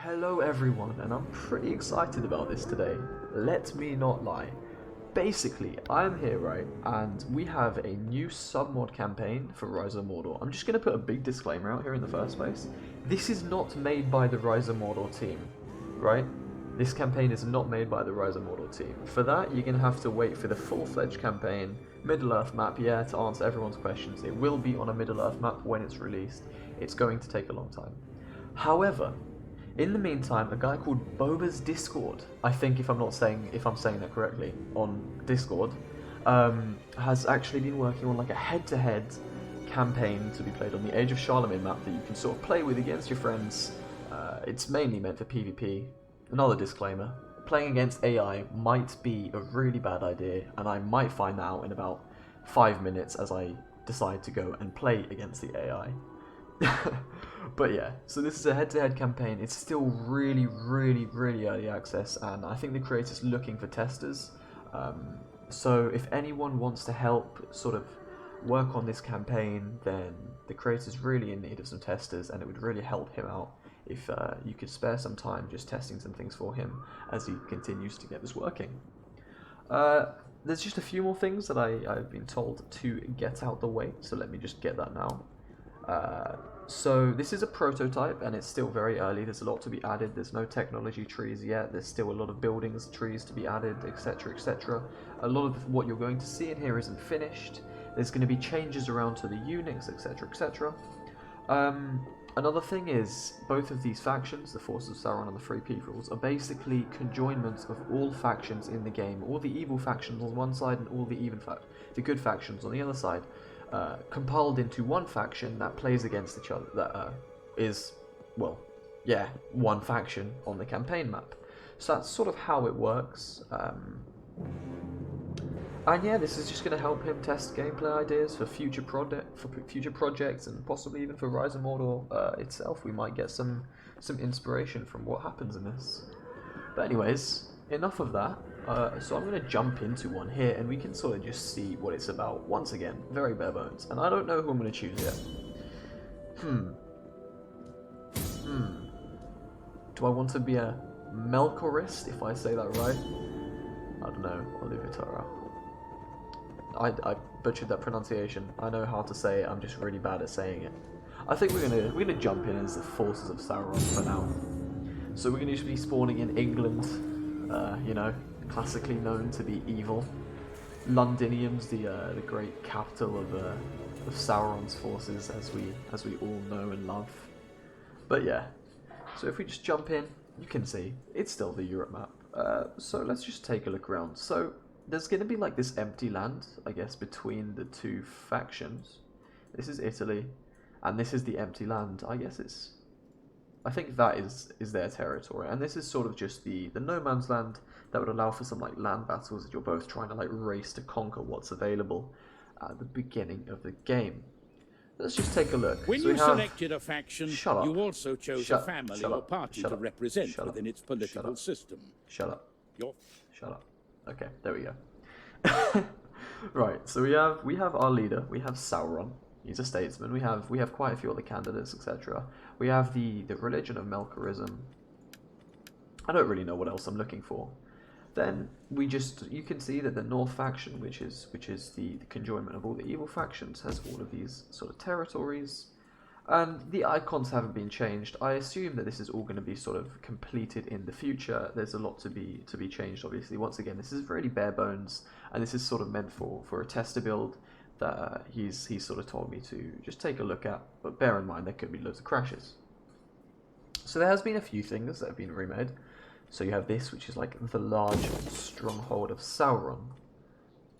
Hello everyone, and I'm pretty excited about this today. Let me not lie. Basically, I'm here, right, and we have a new SUBMOD campaign for Rise of Mordor. I'm just going to put a big disclaimer out here in the first place. This is not made by the Rise of Mordor team, right? This campaign is not made by the Rise of Mordor team. For that, you're going to have to wait for the full-fledged campaign, Middle-earth map, yeah, to answer everyone's questions. It will be on a Middle-earth map when it's released. It's going to take a long time. However, in the meantime, a guy called Boba's Discord, I think if I'm saying that correctly, on Discord, has actually been working on like a head-to-head campaign to be played on the Age of Charlemagne map that you can sort of play with against your friends. It's mainly meant for PvP. Another disclaimer, playing against AI might be a really bad idea, and I might find out in about 5 minutes as I decide to go and play against the AI. But yeah, so this is a head-to-head campaign. It's still really early access, and I think the creator's looking for testers. So if anyone wants to help sort of work on this campaign, then the creator's really in need of some testers, and it would really help him out if you could spare some time just testing some things for him as he continues to get this working. There's just a few more things that I've been told to get out the way, so let me just get that now. So this is a prototype and it's still very early. There's a lot to be added. There's no technology trees yet. There's still a lot of buildings trees to be added, etc, etc. A lot of what you're going to see in here isn't finished. There's going to be changes around to the units, etc, etc. Another thing is, both of these factions, the Forces of Sauron and the Free Peoples, are basically conjoinments of all factions in the game. All the evil factions on one side and all the good factions on the other side. Compiled into one faction that plays against each other, that is, well, yeah, one faction on the campaign map. So that's sort of how it works. And yeah, this is just going to help him test gameplay ideas for future projects, and possibly even for Rise of Mordor itself. We might get some inspiration from what happens in this. But anyways, enough of that. So I'm going to jump into one here, and we can sort of just see what it's about. Once again, very bare bones, and I don't know who I'm going to choose yet. Do I want to be a Melkorist, if I say that right? I don't know. I'll leave it to her. I butchered that pronunciation. I know how to say it. I'm just really bad at saying it. I think we're gonna jump in as the Forces of Sauron for now. So we're gonna be spawning in England. You know, classically known to be evil. Londinium's the great capital of Sauron's forces, as we all know and love. But yeah, so if we just jump in, you can see it's still the Europe map. So let's just take a look around. So there's going to be like this empty land, I guess, between the two factions. This is Italy, and this is the empty land. I think that is their territory, and this is sort of just the no man's land that would allow for some like land battles that you're both trying to like race to conquer what's available at the beginning of the game. Let's just take a look. When so you selected a faction, Shut up. you also chose a family or party to represent Shut within up. its political system. Shut up. Your Shut up. Okay, there we go. Right, so we have our leader. We have Sauron. He's a statesman. We have quite a few other candidates, etc. We have the religion of Melkorism. I don't really know what else I'm looking for. Then you can see that the North faction, which is the conjoinment of all the evil factions, has all of these sort of territories. And the icons haven't been changed. I assume that this is all going to be sort of completed in the future. There's a lot to be changed, obviously. Once again, this is really bare bones, and this is sort of meant for a tester build that he's sort of told me to just take a look at. But bear in mind, there could be loads of crashes. So there has been a few things that have been remade. So you have this, which is like the large stronghold of Sauron.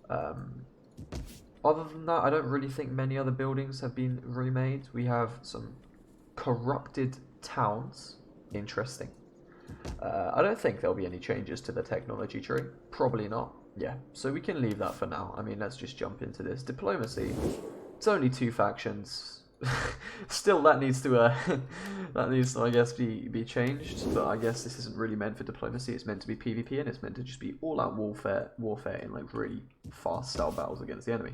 Other than that, I don't really think many other buildings have been remade. We have some corrupted towns. Interesting. I don't think there'll be any changes to the technology tree. Probably not. Yeah, so we can leave that for now. I mean, let's just jump into this. Diplomacy. It's only 2 factions. Still, that needs to, I guess, be changed. But I guess this isn't really meant for diplomacy. It's meant to be PvP, and it's meant to just be all-out warfare in like really fast style battles against the enemy.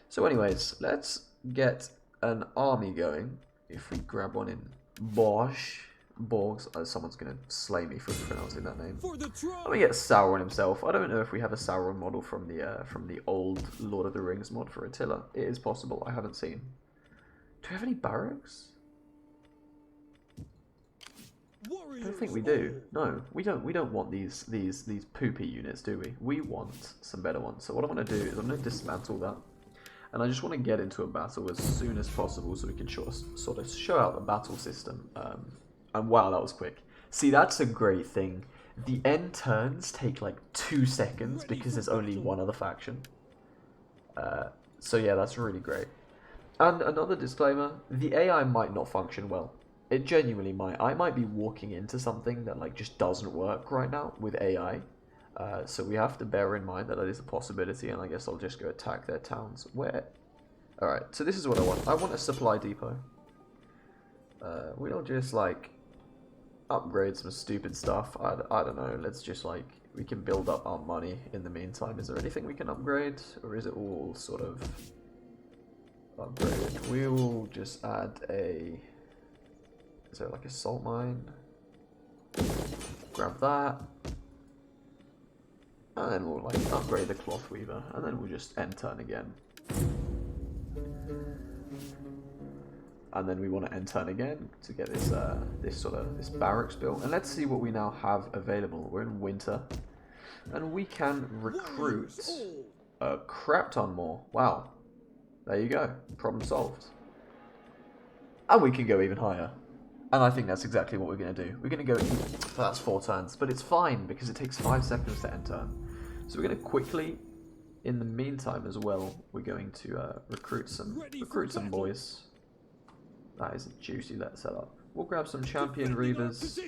So, anyways, let's get an army going. If we grab one in Bosch, Borgs. Someone's gonna slay me for pronouncing that name. Let me get Sauron himself. I don't know if we have a Sauron model from the old Lord of the Rings mod for Attila. It is possible. I haven't seen. Do we have any barracks? I don't think we do. No, we don't. We don't want these poopy units, do we? We want some better ones. So what I'm gonna do is I'm gonna dismantle that, and I just want to get into a battle as soon as possible so we can sort of show out the battle system. And wow, that was quick. See, that's a great thing. The end turns take like 2 seconds because there's only one other faction. So yeah, that's really great. And another disclaimer: the AI might not function well. It genuinely might. I might be walking into something that like just doesn't work right now with AI. So we have to bear in mind that that is a possibility, and I guess I'll just go attack their towns. Where? Alright, so this is what I want. I want a supply depot. We'll just like upgrade some stupid stuff. I don't know. Let's just like, we can build up our money in the meantime. Is there anything we can upgrade? Or is it all sort of upgraded? We will just add a... Is there like a salt mine? Grab that. And then we'll like upgrade the cloth weaver. And then we'll just end turn again. And then we want to end turn again to get this this barracks built. And let's see what we now have available. We're in winter. And we can recruit a crap ton more. Wow. There you go. Problem solved. And we can go even higher. And I think that's exactly what we're going to do. We're going to go... That's 4 turns. But it's fine, because it takes 5 seconds to end turn. So we're going to quickly, in the meantime as well, we're going to recruit some boys. That is a juicy setup. We'll grab some champion reavers.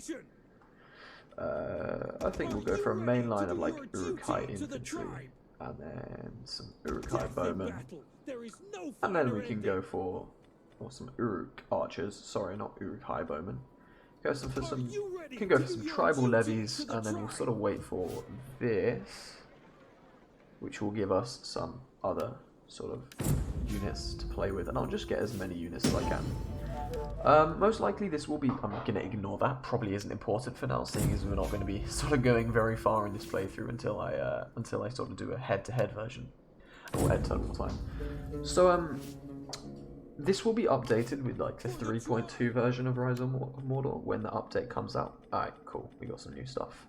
I think we'll go for a main line of like Uruk-hai infantry. And then some Uruk-hai bowmen. And then we can go for... Or some Uruk archers. Sorry, not Uruk-hai bowmen. Can go for some tribal levies, and then we'll sort of wait for this, which will give us some other sort of units to play with, and I'll just get as many units as I can. Most likely this will be... I'm going to ignore that. Probably isn't important for now, seeing as we're not going to be sort of going very far in this playthrough until I sort of do a head-to-head version, or head turn more time. So this will be updated with like the 3.2 version of Rise of Mordor when the update comes out. Alright, cool. We got some new stuff.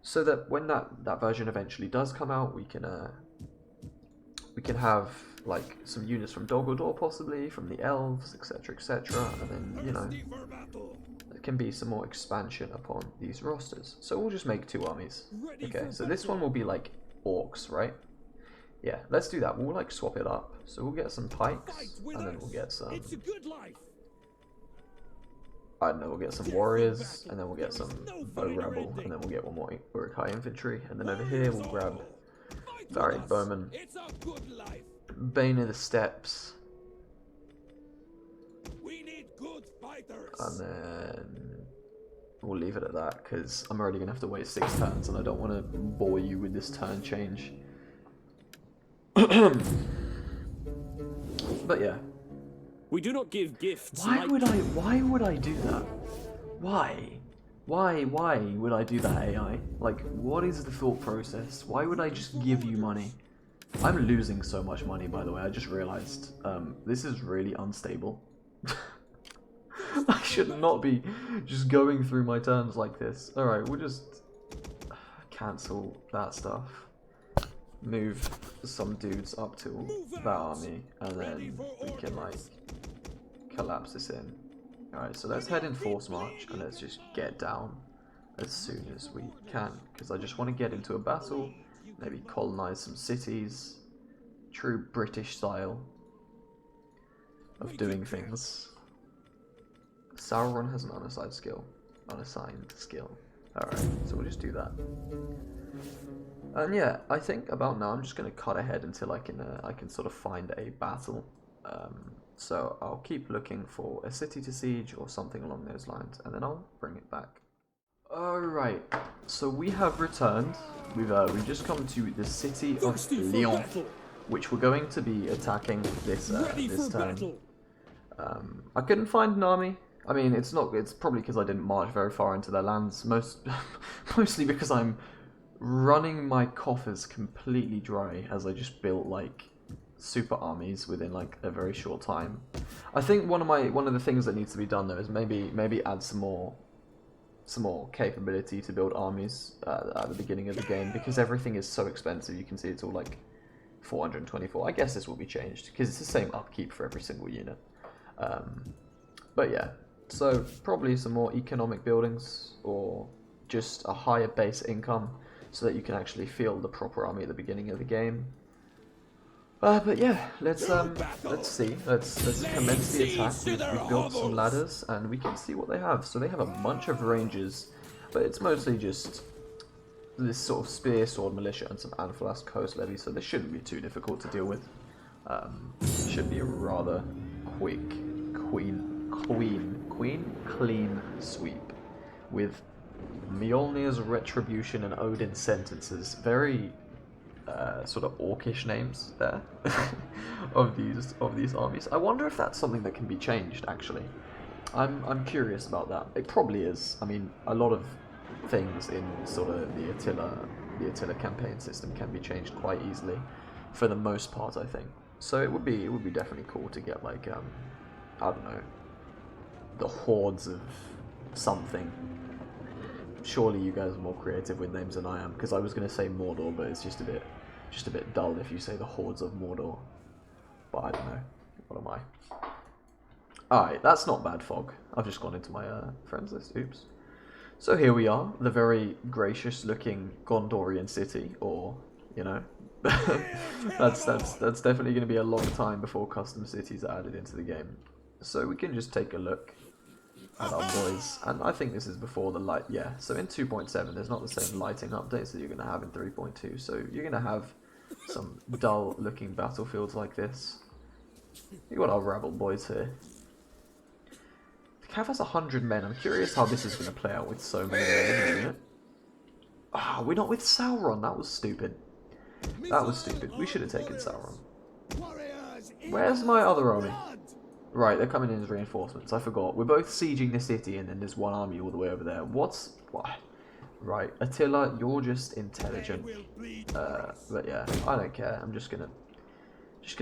So that when that version eventually does come out, we can have like some units from Dol Guldur possibly, from the elves, etc, etc, and then, you know, there can be some more expansion upon these rosters. So we'll just make 2 armies. Okay, so this one will be like orcs, right? Yeah, let's do that. We'll like swap it up. So we'll get some pikes, and then we'll get some... I don't know, we'll get some warriors, and then we'll get some bow rebel, and then we'll get one more Uruk-hai infantry, and then over here we'll grab varied bowmen, Bane of the Steppes, and then we'll leave it at that, because I'm already going to have to wait 6 turns, and I don't want to bore you with this turn change. But yeah. We do not give gifts. Why would I do that? Why would I do that, AI? Like, what is the thought process? Why would I just give you money? I'm losing so much money, by the way. I just realized this is really unstable. I should not be just going through my turns like this. Alright, we'll just cancel that stuff. Move some dudes up to that army, and then we can like collapse this in. Alright, so let's head in force march, and let's just get down as soon as we can, because I just want to get into a battle, maybe colonize some cities, true British style of doing things. Sauron has an unassigned skill. Alright, so we'll just do that. And yeah, I think about now I'm just going to cut ahead until I can sort of find a battle. So I'll keep looking for a city to siege or something along those lines, and then I'll bring it back. Alright, so we have returned. We've just come to the city of Lyon, which we're going to be attacking this turn. I couldn't find an army, I mean, it's not. It's probably because I didn't march very far into their lands. Mostly because I'm running my coffers completely dry as I just built like super armies within like a very short time. I think one of the things that needs to be done though is maybe add some more capability to build armies at the beginning of the game, because everything is so expensive. You can see it's all like 424. I guess this will be changed because it's the same upkeep for every single unit. But yeah, so probably some more economic buildings or just a higher base income so that you can actually field the proper army at the beginning of the game. But yeah, let's see. Let's commence the attack. We've built some ladders and we can see what they have. So they have a bunch of rangers, but it's mostly just this sort of spear, sword, militia, and some Anfalas coast levies. So this shouldn't be too difficult to deal with. Should be a rather quick, clean sweep with Mjolnir's Retribution and Odin's Sentences. Very sort of orcish names there of these armies. I wonder if that's something that can be changed. Actually, I'm curious about that. It probably is. I mean, a lot of things in sort of the Attila campaign system can be changed quite easily, for the most part, I think. So it would be definitely cool to get like I don't know, the hordes of something. Surely you guys are more creative with names than I am, because I was going to say Mordor, but it's just a bit dull if you say the hordes of Mordor. But I don't know. What am I? Alright, that's not bad, Fog. I've just gone into my friends list. Oops. So here we are, the very gracious looking Gondorian city, or, you know, that's definitely going to be a long time before custom cities are added into the game. So we can just take a look at our boys, and I think this is before the light. Yeah, so in 2.7 there's not the same lighting updates that you're going to have in 3.2, so you're going to have some dull looking battlefields like this. You got our rabble boys here. The Cav has 100 men. I'm curious how this is going to play out with so many men in it. Ah, we're not with Sauron. That was stupid. That was stupid. We should have taken Sauron. Where's my other army? Right, they're coming in as reinforcements. I forgot. We're both sieging the city, and then there's one army all the way over there. What? Right, Attila, you're just intelligent. But yeah, I don't care. I'm just gonna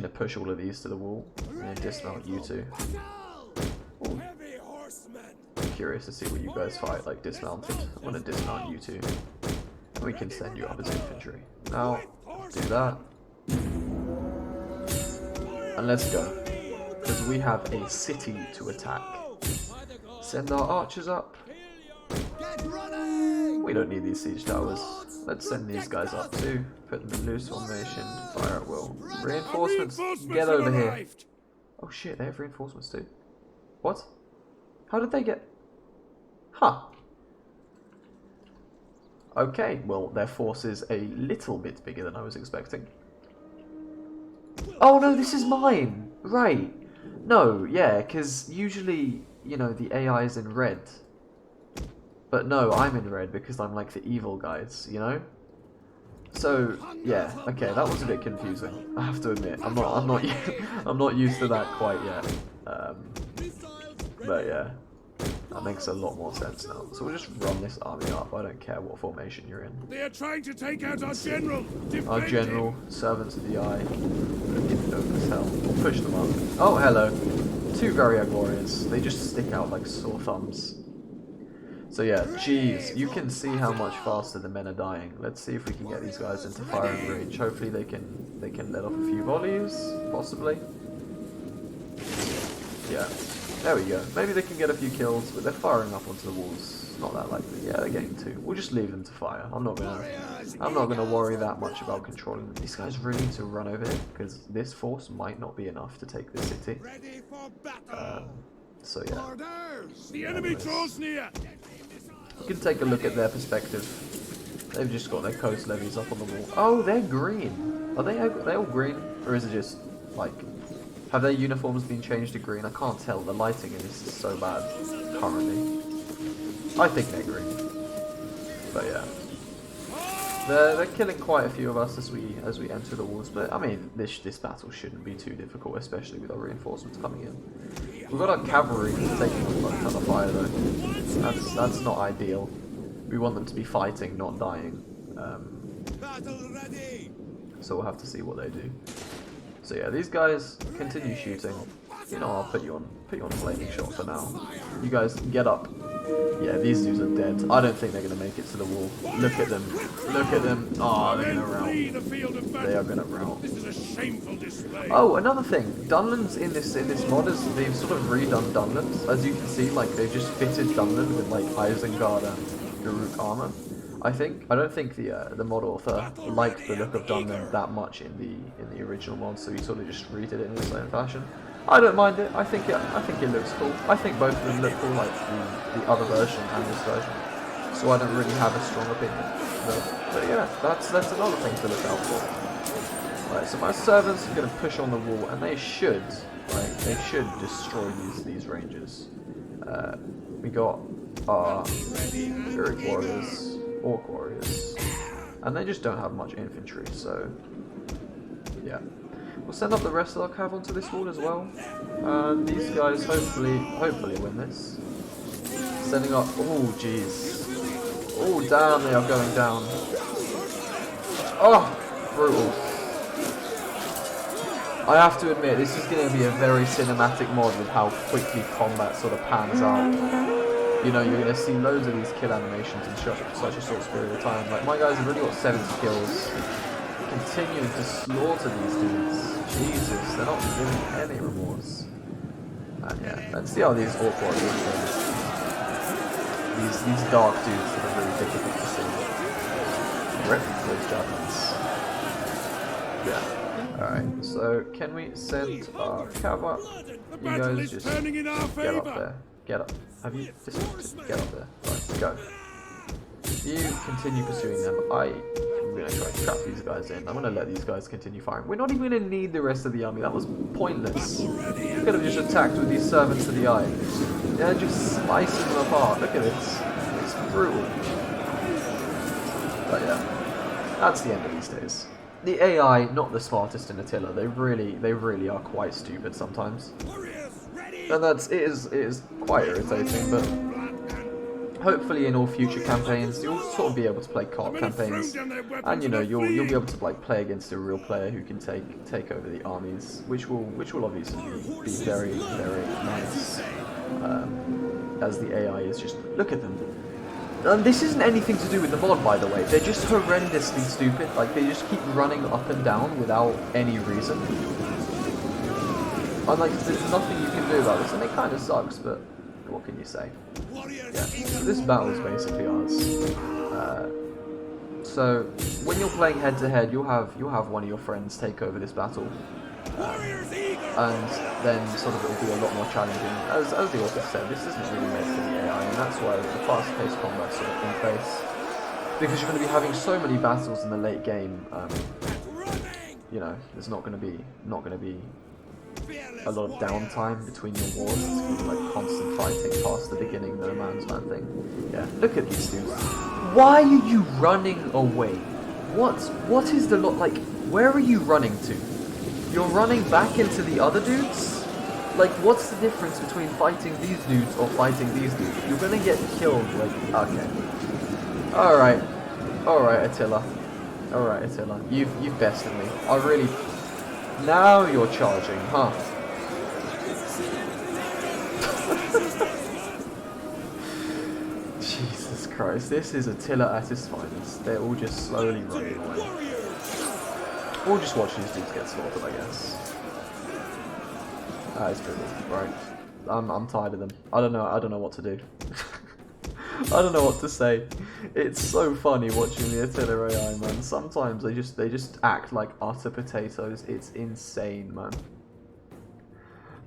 push all of these to the wall and dismount you two. Ooh. I'm curious to see what you guys fight like dismounted. I'm gonna dismount you two. And we can send you up as infantry. Now, do that. And let's go. Because we have a city to attack. Send our archers up. We don't need these siege towers. Let's send these guys up too. Put them in loose formation. Fire at will. Reinforcements, get over here. Oh shit, they have reinforcements too. What? How did they get... Huh. Okay, well, their force is a little bit bigger than I was expecting. Oh no, this is mine! Right. No, yeah, because usually, you know, the AI is in red. But no, I'm in red because I'm like the evil guys, you know? So, yeah, okay, that was a bit confusing. I have to admit, I'm not used to that quite yet. But yeah, that makes a lot more sense now. So we'll just run this army up. I don't care what formation you're in. They are trying to take out our general. Our general, servants of the eye, looking dope as hell. We'll push them up. Oh, hello. Two Variag warriors. They just stick out like sore thumbs. So yeah, jeez, you can see how much faster the men are dying. Let's see if we can get these guys into firing range. Hopefully they can let off a few volleys, possibly. Yeah, there we go. Maybe they can get a few kills, but they're firing up onto the walls. Not that likely. Yeah, they're getting two. We'll just leave them to fire. I'm not gonna worry that much about controlling them. These guys really need to run over here because this force might not be enough to take the city. So yeah. The enemy draws near. You can take a look at their perspective. They've just got their coast levies up on the wall. Oh, they're green. Are they all green? Or is it just, like, have their uniforms been changed to green? I can't tell. The lighting in this is so bad currently. I think they're green. But yeah. They're killing quite a few of us as we enter the walls. But, I mean, this battle shouldn't be too difficult, especially with our reinforcements coming in. We've got our cavalry taking a ton of fire though. That's not ideal. We want them to be fighting, not dying. So we'll have to see what they do. So yeah, these guys continue shooting. You know, I'll put you on flaming shot for now. You guys get up. Yeah, these dudes are dead. I don't think they're gonna make it to the wall. Look at them. Look at them. Oh, they're gonna rout. They are gonna rout. This is a shameful display. Oh, another thing. Dunlands in this mod is they've sort of redone Dunlands. As you can see, like they've just fitted Dunland with like Isengard and Garuk armor. I don't think the mod author liked the look of Dunland that much in the original mod, so he sort of just redid it in his own fashion. I don't mind it. I think it looks cool. I think both of them look cool, like the other version and this version. So I don't really have a strong opinion. But yeah, that's another thing to look out for. Right, so my servants are going to push on the wall, and they should destroy these rangers. We got our Uruk warriors, Orc warriors, and they just don't have much infantry. So yeah. We'll send up the rest of our cav onto this wall as well. These guys hopefully win this. Sending up. Oh jeez. Oh damn, they are going down. Oh, brutal. I have to admit, this is going to be a very cinematic mod with how quickly combat sort of pans out. You know, you're going to see loads of these kill animations in such a short period of time. Like, my guys have already got 70 kills. Continuing to slaughter these dudes. Jesus, they're not giving any remorse. And yeah, let's see how these Orc warriors go. These dark dudes that are really difficult to see. Rip those javelins. Yeah. Alright, so can we send our cav up? You guys just get up there. Get up. Have you just get up there? Right, go. You continue pursuing them. I'm going to try and trap these guys in. I'm going to let these guys continue firing. We're not even going to need the rest of the army. That was pointless. We could have just attacked with these servants of the eye. They're just slicing them apart. Look at this. It's brutal. But yeah, that's the end of these days. The AI, not the smartest in Attila. They really are quite stupid sometimes. And it is quite irritating, but hopefully in all future campaigns you'll sort of be able to play co-op campaigns, and you know you'll be able to like play against a real player who can take over the armies, which will obviously be very nice. As the AI is just, look at them. And this isn't anything to do with the mod, by the way. They're just horrendously stupid. Like, they just keep running up and down without any reason. And like, there's nothing you can do about this, and it kind of sucks, but what can you say? Yeah, so this battle is basically ours. So when you're playing head to head, you'll have one of your friends take over this battle, and then sort of it'll be a lot more challenging. As the author said, this isn't really meant for the AI, and that's why the fast-paced combat's sort of in place, because you're going to be having so many battles in the late game. You know, there's not going to be a lot of downtime between your wars. It's going to be like constant fighting past the beginning no man's land thing. Yeah, look at these dudes. Why are you running away? What is the lot like? Where are you running to? You're running back into the other dudes? Like, what's the difference between fighting these dudes or fighting these dudes? You're gonna get killed, like, okay. Alright, Attila. Alright, Attila. You've bested me. I really... Now you're charging, huh? Jesus Christ, this is Attila at his finest. They're all just slowly running away. Or just watch these dudes get slaughtered, I guess. That is brutal, right? I'm tired of them. I don't know what to do. I don't know what to say. It's so funny watching the Attila AI, man. Sometimes they just act like utter potatoes. It's insane, man.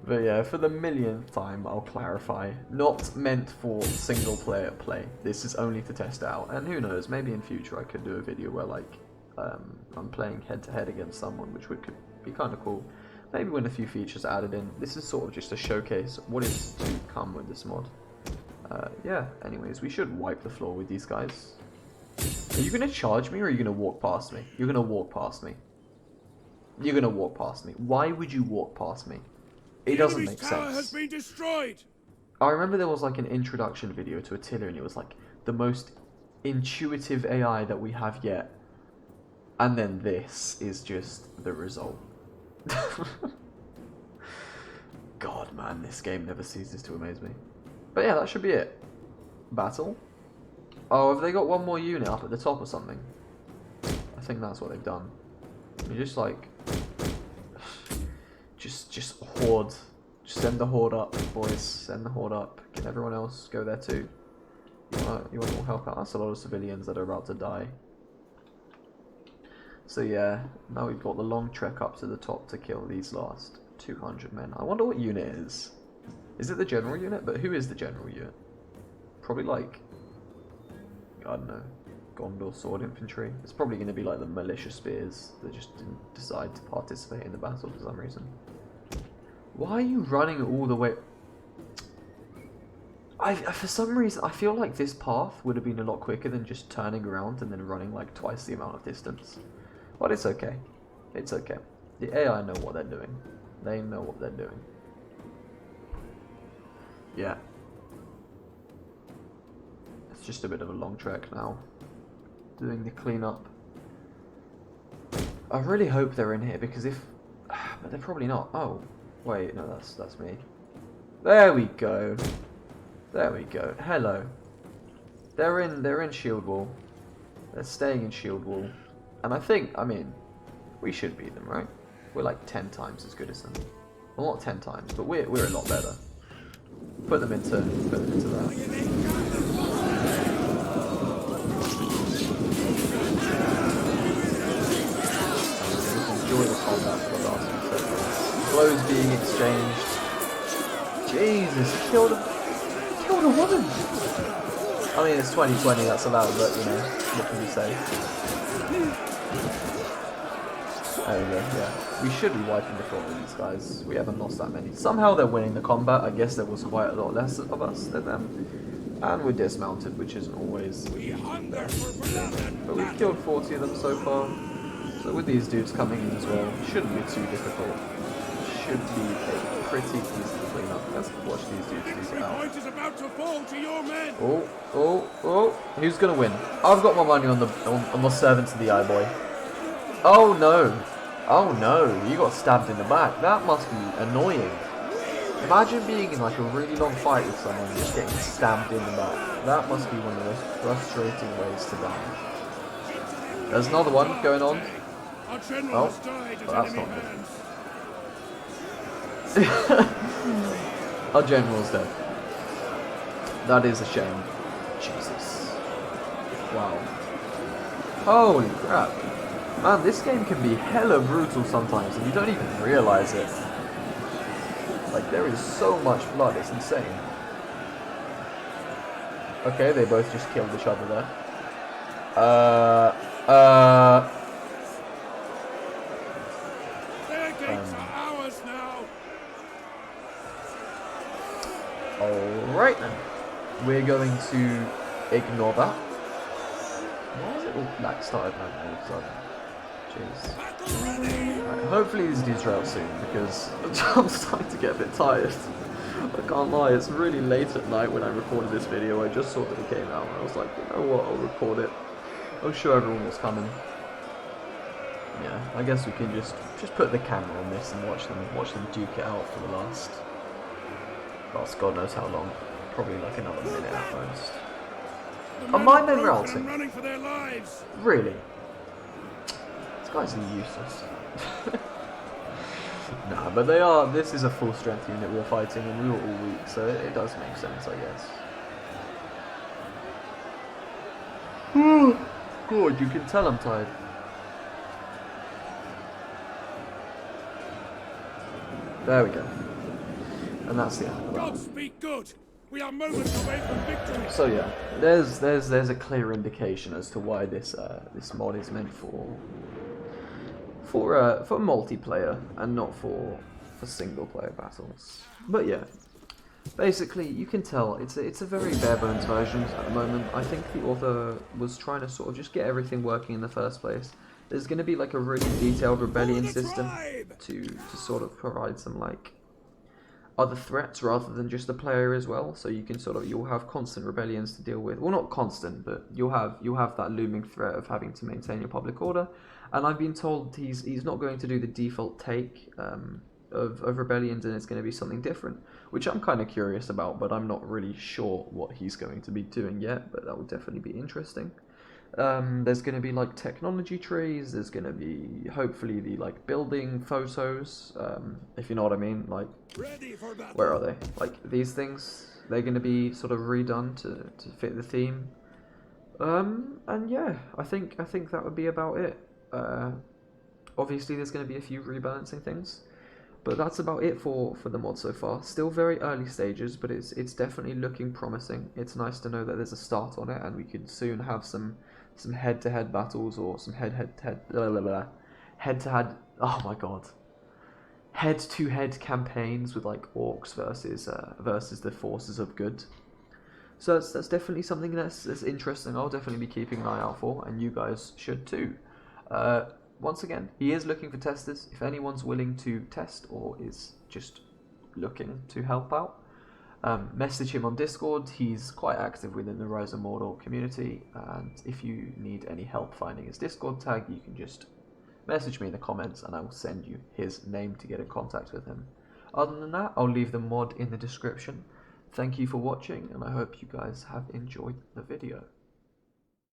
But yeah, for the millionth time, I'll clarify. Not meant for single player play. This is only to test out. And who knows, maybe in future I could do a video where like I'm playing head to head against someone, which could be kind of cool. Maybe when a few features are added in. This is sort of just a showcase of what is to come with this mod. Yeah, anyways, we should wipe the floor with these guys. Are you going to charge me or are you going to walk past me? You're going to walk past me. You're going to walk past me. Why would you walk past me? It doesn't Enemy's make tower has sense. been destroyed. I remember there was like an introduction video to Attila, and it was like the most intuitive AI that we have yet. And then this is just the result. God, man, this game never ceases to amaze me. But yeah, that should be it. Battle. Oh, have they got one more unit up at the top or something? I think that's what they've done. You just like... Just horde. Just send the horde up, boys. Send the horde up. Can everyone else go there too? You want to all help out? That's a lot of civilians that are about to die. So yeah, now we've got the long trek up to the top to kill these last 200 men. I wonder what unit it is. Is it the general unit? But who is the general unit? Probably like... I don't know. Gondor sword infantry. It's probably going to be like the militia spears that just didn't decide to participate in the battle for some reason. Why are you running all the way... for some reason, I feel like this path would have been a lot quicker than just turning around and then running like twice the amount of distance. But it's okay. It's okay. The AI know what they're doing. They know what they're doing. Yeah. It's just a bit of a long trek now. Doing the cleanup. I really hope they're in here because if... But they're probably not. Oh. Wait, no, that's me. There we go. There we go. Hello. They're in shield wall. They're staying in shield wall. And I mean, we should beat them, right? We're like 10 times as good as them. Well, not 10 times, but we're a lot better. Put them into that. Enjoy the combat for the last few seconds. Blows being exchanged. Jesus, he killed a woman! I mean, it's 2020, that's allowed, but, you know, what can you say? There we go, yeah. We should be wiping the floor with these guys. We haven't lost that many. Somehow they're winning the combat. I guess there was quite a lot less of us than them. And we're dismounted, which isn't always... But we've killed 40 of them so far. So with these dudes coming in as well, it shouldn't be too difficult. It should be a pretty easy clean up. Let's watch these dudes do it out. Oh. Who's gonna win? I've got my money on the servants of the eye boy. Oh no. Oh no, you got stabbed in the back. That must be annoying. Imagine being in like a really long fight with someone and just getting stabbed in the back. That must be one of the most frustrating ways to die. There's another one going on. Oh, well, that's not good. Our general's dead. That is a shame. Jesus. Wow. Holy crap. Man, this game can be hella brutal sometimes and you don't even realise it. Like, there is so much blood, it's insane. Okay, they both just killed each other there. Alright then. We're going to ignore that. Why is it all black started now all of a sudden? Jeez. Right, hopefully these dudes are out soon because I'm starting to get a bit tired. I can't lie, it's really late at night when I recorded this video. I just saw that it came out and I was like, you know what, I'll record it. I'll show everyone what's coming. Yeah, I guess we can just put the camera on this and watch them duke it out for the last God knows how long. Probably like another minute at most. Are my men routing? Really? These guys are useless. Nah, but they are. This is a full strength unit we're fighting, and we were all weak, so it does make sense, I guess. God, you can tell I'm tired. There we go. And that's the end of that. God speak good. We are moments away from victory. So yeah, there's a clear indication as to why this mod is meant for multiplayer and not for single player battles. But yeah, basically you can tell it's a very bare bones version at the moment. I think the author was trying to sort of just get everything working in the first place. There's going to be like a really detailed rebellion system to sort of provide some like other threats rather than just the player as well. So you can you'll have constant rebellions to deal with. Well, not constant, but you'll have that looming threat of having to maintain your public order. And I've been told he's not going to do the default take of rebellions, and it's going to be something different, which I'm kind of curious about, but I'm not really sure what he's going to be doing yet. But that will definitely be interesting. There's going to be like technology trees. There's going to be hopefully the like building photos, if you know what I mean. Like, Ready for battle. where are they? Like these things. They're going to be sort of redone to fit the theme. And yeah, I think that would be about it. Obviously, there's going to be a few rebalancing things, but that's about it for the mod so far. Still very early stages, but it's definitely looking promising. It's nice to know that there's a start on it, and we could soon have some head-to-head battles or some head-to-head. Oh my god, head-to-head campaigns with like orcs versus the forces of good. So that's definitely something that's interesting. I'll definitely be keeping an eye out for, and you guys should too. Once again, he is looking for testers. If anyone's willing to test or is just looking to help out, message him on Discord. He's quite active within the Rise of Mordor community, and if you need any help finding his Discord tag, you can just message me in the comments and I will send you his name to get in contact with him. Other than that, I'll leave the mod in the description. Thank you for watching, and I hope you guys have enjoyed the video.